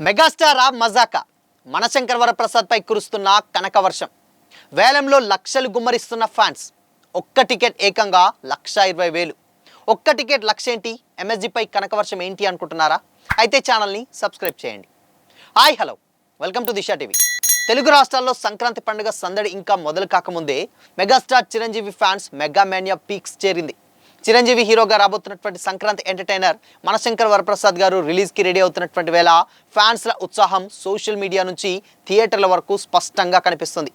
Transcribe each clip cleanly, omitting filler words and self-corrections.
Megastar మజాకా మనశంకర్ వరప్రసాద్ పై కురుస్తున్న కనక వర్షం. వేలంలో లక్షలు గుమ్మరిస్తున్న ఫ్యాన్స్. ఒక్క టికెట్ ఏకంగా 1,20,000. ఒక్క టికెట్ లక్ష ఏంటి? MSG పై కనక వర్షం ఏంటి అనుకుంటున్నారా? అయితే ఛానల్ని సబ్స్క్రైబ్ చేయండి. Hi hello, welcome to Disha TV. Telugu రాష్ట్రాల్లో సంక్రాంతి పండుగ సందడి ఇంకా మొదలు కాకముందే megastar Chiranjeevi fans mega mania peaks చేరింది. చిరంజీవి హీరోగా రాబోతున్నటువంటి సంక్రాంతి ఎంటర్టైనర్ మనశంకర్ వరప్రసాద్ గారు రిలీజ్కి రెడీ అవుతున్నటువంటి వేళ ఫ్యాన్స్ల ఉత్సాహం సోషల్ మీడియా నుంచి థియేటర్ల వరకు స్పష్టంగా కనిపిస్తుంది.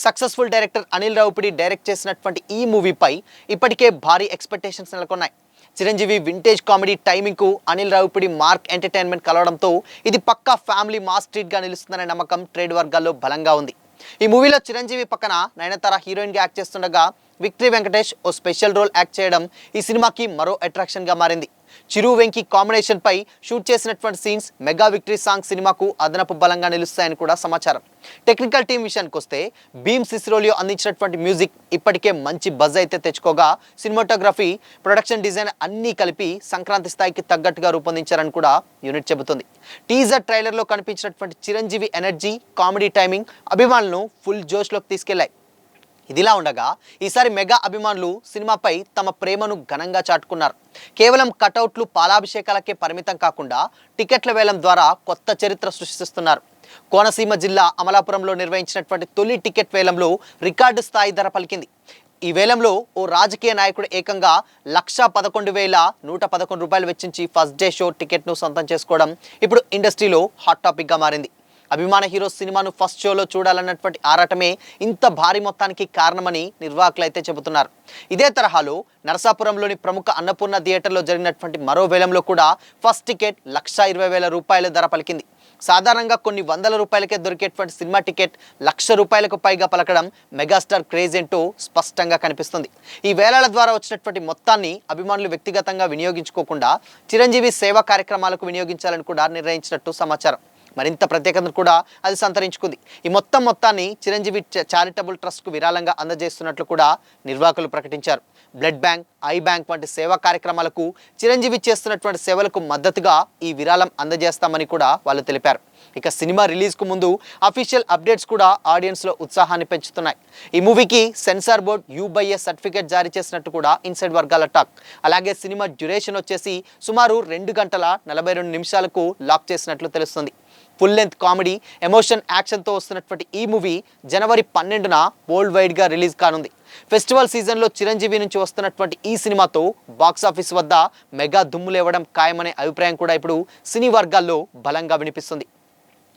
Successful director Anil Ravipudi direct చేసినటువంటి ఈ మూవీపై ఇప్పటికే భారీ ఎక్స్పెక్టేషన్స్ నెలకొన్నాయి. చిరంజీవి వింటేజ్ కామెడీ టైమింగ్కు అనిల్ రావిపూడి మార్క్ ఎంటర్టైన్మెంట్ కలవడంతో ఇది పక్కా ఫ్యామిలీ మాస్ ట్రీట్గా నిలుస్తుందనే నమ్మకం ట్రేడ్ వర్గాల్లో బలంగా ఉంది. ఈ మూవీలో చిరంజీవి పక్కన నయనతార హీరోయిన్గా యాక్ట్ చేస్తుండగా విక్టరీ వెంకటేష్ ఓ స్పెషల్ రోల్ యాక్ట్ చేయడం ఈ సినిమాకి మరో అట్రాక్షన్గా మారింది. చిరు వెంకీ కాంబినేషన్పై షూట్ చేసినటువంటి సీన్స్ మెగా విక్టరీ సాంగ్ సినిమాకు అదనపు బలంగా నిలుస్తాయని కూడా సమాచారం. టెక్నికల్ టీం విషయానికి వస్తే భీమ్ సిసిరోలియో అందించినటువంటి మ్యూజిక్ ఇప్పటికే మంచి బజ్ అయితే తెచ్చుకోగా సినిమాటోగ్రఫీ, ప్రొడక్షన్ డిజైన్ అన్నీ కలిపి సంక్రాంతి స్థాయికి తగ్గట్టుగా రూపొందించారని కూడా యూనిట్ చెబుతుంది. టీజర్ ట్రైలర్లో కనిపించినటువంటి చిరంజీవి ఎనర్జీ, కామెడీ టైమింగ్ అభిమానులను ఫుల్ జోష్లోకి తీసుకెళ్లాయి. ఇదిలా ఉండగా ఈసారి మెగా అభిమానులు సినిమాపై తమ ప్రేమను ఘనంగా చాటుకున్నారు. కేవలం కటౌట్లు, పాలాభిషేకాలకే పరిమితం కాకుండా టికెట్ల వేలం ద్వారా కొత్త చరిత్ర సృష్టిస్తున్నారు. కోనసీమ జిల్లా అమలాపురంలో నిర్వహించినటువంటి తొలి టికెట్ వేలంలో రికార్డు స్థాయి ధర పలికింది. ఈ వేలంలో ఓ రాజకీయ నాయకుడు ఏకంగా 1,11,111 రూపాయలు వెచ్చించి ఫస్ట్ డే షో టికెట్ను సొంతం చేసుకోవడం ఇప్పుడు ఇండస్ట్రీలో హాట్ టాపిక్గా మారింది. అభిమాన హీరో సినిమాను ఫస్ట్ షోలో చూడాలన్నటువంటి ఆరాటమే ఇంత భారీ మొత్తానికి కారణమని నిర్వాహకులు అయితే చెబుతున్నారు. ఇదే తరహాలో నరసాపురంలోని ప్రముఖ అన్నపూర్ణ థియేటర్లో జరిగినటువంటి మరో వేలంలో కూడా ఫస్ట్ టికెట్ 1,20,000 రూపాయల ధర పలికింది. సాధారణంగా కొన్ని వందల రూపాయలకే దొరికేటువంటి సినిమా టికెట్ 1,00,000 రూపాయలకు పైగా పలకడం మెగాస్టార్ క్రేజ్ ఏంటో స్పష్టంగా కనిపిస్తుంది. ఈ వేలాల ద్వారా వచ్చినటువంటి మొత్తాన్ని అభిమానులు వ్యక్తిగతంగా వినియోగించుకోకుండా చిరంజీవి సేవా కార్యక్రమాలకు వినియోగించాలని కూడా నిర్ణయించినట్టు సమాచారం. మరింత ప్రత్యేకతను కూడా అది సంతరించుకుంది. ఈ మొత్తాన్ని చిరంజీవి చారిటబుల్ ట్రస్ట్కు విరాళంగా అందజేస్తున్నట్లు కూడా నిర్వాహకులు ప్రకటించారు. బ్లడ్ బ్యాంక్, ఐ బ్యాంక్ వంటి సేవా కార్యక్రమాలకు చిరంజీవి చేస్తున్నటువంటి సేవలకు మద్దతుగా ఈ విరాళం అందజేస్తామని కూడా వాళ్ళు తెలిపారు. ఇక సినిమా రిలీజ్కు ముందు అఫీషియల్ అప్డేట్స్ కూడా ఆడియన్స్లో ఉత్సాహాన్ని పెంచుతున్నాయి. ఈ మూవీకి సెన్సార్ బోర్డ్ U/A సర్టిఫికేట్ జారీ చేసినట్టు కూడా ఇన్సైడ్ వర్గాల టాక్. అలాగే సినిమా డ్యూరేషన్ వచ్చేసి సుమారు 2 గంటల 42 నిమిషాలకు లాక్ చేసినట్లు తెలుస్తుంది. ఫుల్ లెంత్ కామెడీ, ఎమోషన్, యాక్షన్తో వస్తున్నటువంటి ఈ మూవీ జనవరి 12న వరల్డ్ వైడ్గా రిలీజ్ కానుంది. ఫెస్టివల్ సీజన్లో చిరంజీవి నుంచి వస్తున్నటువంటి ఈ సినిమాతో బాక్సాఫీస్ వద్ద మెగా దుమ్ము లేవడం ఖాయమనే అభిప్రాయం కూడా ఇప్పుడు సినీ వర్గాల్లో బలంగా వినిపిస్తుంది.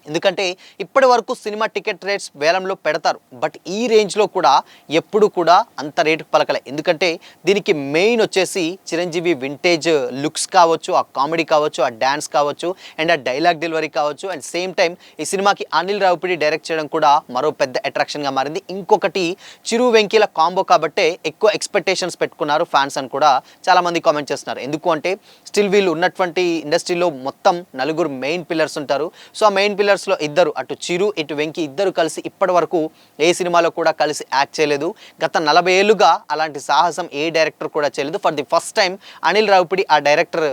ఎందుకంటే ఇప్పటి వరకు సినిమా టికెట్ రేట్స్ వేలంలో పెడతారు, బట్ ఈ రేంజ్లో కూడా ఎప్పుడు కూడా అంత రేటు పలకలే. ఎందుకంటే దీనికి మెయిన్ వచ్చేసి చిరంజీవి వింటేజ్ లుక్స్ కావచ్చు, ఆ కామెడీ కావచ్చు, ఆ డ్యాన్స్ కావచ్చు, అండ్ ఆ డైలాగ్ డెలివరీ కావచ్చు, అండ్ సేమ్ టైం ఈ సినిమాకి అనిల్ రావిపూడి డైరెక్ట్ చేయడం కూడా మరో పెద్ద అట్రాక్షన్గా మారింది. ఇంకొకటి చిరు వెంకీల కాంబో కాబట్టే ఎక్కువ ఎక్స్పెక్టేషన్స్ పెట్టుకున్నారు ఫ్యాన్స్ అని కూడా చాలామంది కామెంట్ చేస్తున్నారు. ఎందుకు అంటే స్టిల్ వీళ్ళు ఉన్నటువంటి ఇండస్ట్రీలో మొత్తం 4 మెయిన్ పిల్లర్స్ ఉంటారు. సో ఆ మెయిన్ పిల్లర్స్లో ఇద్దరు, అటు చిరు ఇటు వెంకీ ఇద్దరు కలిసి ఇప్పటి వరకు ఏ సినిమాలో కూడా కలిసి యాక్ట్ చేయలేదు. గత 40 ఏళ్ళుగా అలాంటి సాహసం ఏ డైరెక్టర్ కూడా చేయలేదు. For the first time Anil Ravipudi ఆ డైరెక్టర్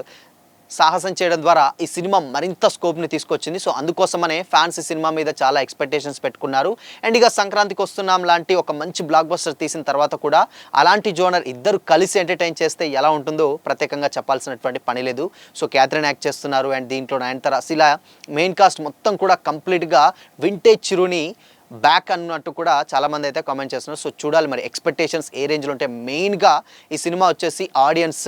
సాహసం చేయడం ద్వారా ఈ సినిమా మరింత స్కోప్ని తీసుకొచ్చింది. సో అందుకోసమనే ఫ్యాన్స్ ఈ సినిమా మీద చాలా ఎక్స్పెక్టేషన్స్ పెట్టుకున్నారు. అండ్ ఇక సంక్రాంతికి వస్తున్నాం లాంటి ఒక మంచి బ్లాక్ బస్టర్ తీసిన తర్వాత కూడా అలాంటి జోనర్ ఇద్దరు కలిసి ఎంటర్టైన్ చేస్తే ఎలా ఉంటుందో ప్రత్యేకంగా చెప్పాల్సినటువంటి పని లేదు. సో క్యాథరిన్ యాక్ట్ చేస్తున్నారు, అండ్ దీంట్లో నయనతార, ఇలా మెయిన్ కాస్ట్ మొత్తం కూడా కంప్లీట్గా వింటేజ్ చిరుని బ్యాక్ అన్నట్టు కూడా చాలామంది అయితే కామెంట్ చేస్తున్నారు. సో చూడాలి మరి ఎక్స్పెక్టేషన్స్ ఏ రేంజ్లో ఉంటే. మెయిన్గా ఈ సినిమా వచ్చేసి ఆడియన్స్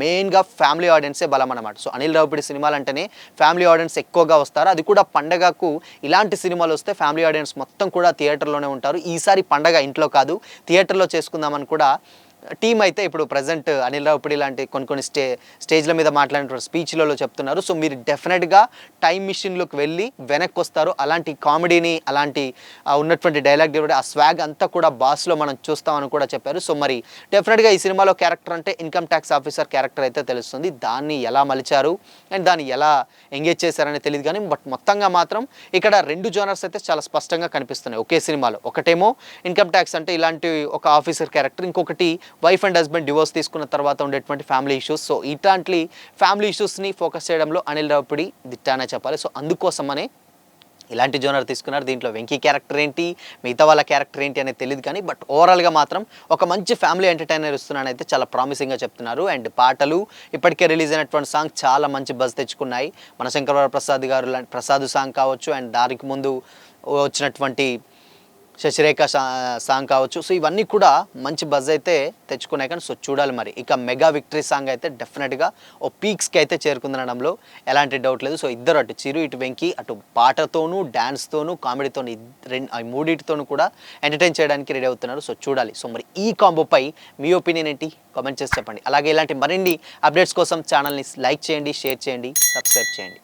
మెయిన్గా ఫ్యామిలీ ఆడియన్సే బలం అన్నమాట. సో అనిల్ రావిపూడి సినిమాలు అంటేనే ఫ్యామిలీ ఆడియన్స్ ఎక్కువగా వస్తారు. అది కూడా పండగకు ఇలాంటి సినిమాలు వస్తే ఫ్యామిలీ ఆడియన్స్ మొత్తం కూడా థియేటర్లోనే ఉంటారు. ఈసారి పండగ ఇంట్లో కాదు, థియేటర్లో చేసుకుందామని కూడా టీం అయితే ఇప్పుడు ప్రజెంట్ అనిల్ రావిపూడి లాంటి కొన్ని స్టేజ్ల మీద మాట్లాడిన స్పీచ్లలో చెప్తున్నారు. సో మీరు డెఫినెట్గా టైం మిషన్లోకి వెళ్ళి వెనక్కి వస్తారు. అలాంటి కామెడీని, అలాంటి ఉన్నటువంటి డైలాగ్ డెలివరీ, ఆ స్వాగ్ అంతా కూడా బాస్లో మనం చూస్తామని కూడా చెప్పారు. సో మరి డెఫినెట్గా ఈ సినిమాలో క్యారెక్టర్ అంటే ఇన్కమ్ ట్యాక్స్ ఆఫీసర్ క్యారెక్టర్ అయితే తెలుస్తుంది. దాన్ని ఎలా మలిచారు అండ్ దాన్ని ఎలా ఎంగేజ్ చేశారని తెలియదు కానీ బట్ మొత్తంగా మాత్రం ఇక్కడ 2 జోనర్స్ అయితే చాలా స్పష్టంగా కనిపిస్తున్నాయి ఒకే సినిమాలో. ఒకటేమో ఇన్కమ్ ట్యాక్స్ అంటే ఇలాంటి ఒక ఆఫీసర్ క్యారెక్టర్, ఇంకొకటి వైఫ్ అండ్ హస్బెండ్ డివోర్స్ తీసుకున్న తర్వాత ఉండేటువంటి ఫ్యామిలీ ఇష్యూస్. సో ఇట్లాంటి ఫ్యామిలీ ఇష్యూస్ని ఫోకస్ చేయడంలో అనిల్ రావిపూడి దిట్టానే చెప్పాలి. సో అందుకోసమనే ఇలాంటి జోనర్ తీసుకున్నారు. దీంట్లో వెంకీ క్యారెక్టర్ ఏంటి, మిగతా వాళ్ళ క్యారెక్టర్ ఏంటి అనేది తెలియదు కానీ బట్ ఓవరాల్గా మాత్రం ఒక మంచి ఫ్యామిలీ ఎంటర్టైనర్ ఇస్తున్నానైతే చాలా ప్రామిసింగ్గా చెప్తున్నారు. అండ్ పాటలు ఇప్పటికే రిలీజ్ అయినటువంటి సాంగ్ చాలా మంచి బజ్ తెచ్చుకున్నాయి. మన శంకరవర ప్రసాద్ గారు ప్రసాద్ సాంగ్ కావచ్చు, అండ్ దానికి ముందు వచ్చినటువంటి శశిరేఖ సాంగ్ కావచ్చు. సో ఇవన్నీ కూడా మంచి బజ్ అయితే తెచ్చుకున్నాయి కానీ సో చూడాలి మరి. ఇక మెగా విక్టరీ సాంగ్ అయితే డెఫినెట్గా ఓ పీక్స్కి అయితే చేరుకుందనడంలో ఎలాంటి డౌట్ లేదు. సో ఇద్దరు అటు చిరు ఇటు వెంకీ అటు పాటతోనూ డ్యాన్స్తోనూ కామెడీతోనూ మూడింటితోనూ కూడా ఎంటర్టైన్ చేయడానికి రెడీ అవుతున్నారు. సో చూడాలి. సో మరి ఈ కాంబోపై మీ ఒపీనియన్ ఏంటి కామెంట్ చేసి చెప్పండి. అలాగే ఇలాంటి మరిన్ని అప్డేట్స్ కోసం ఛానల్ని లైక్ చేయండి, షేర్ చేయండి, సబ్స్క్రైబ్ చేయండి.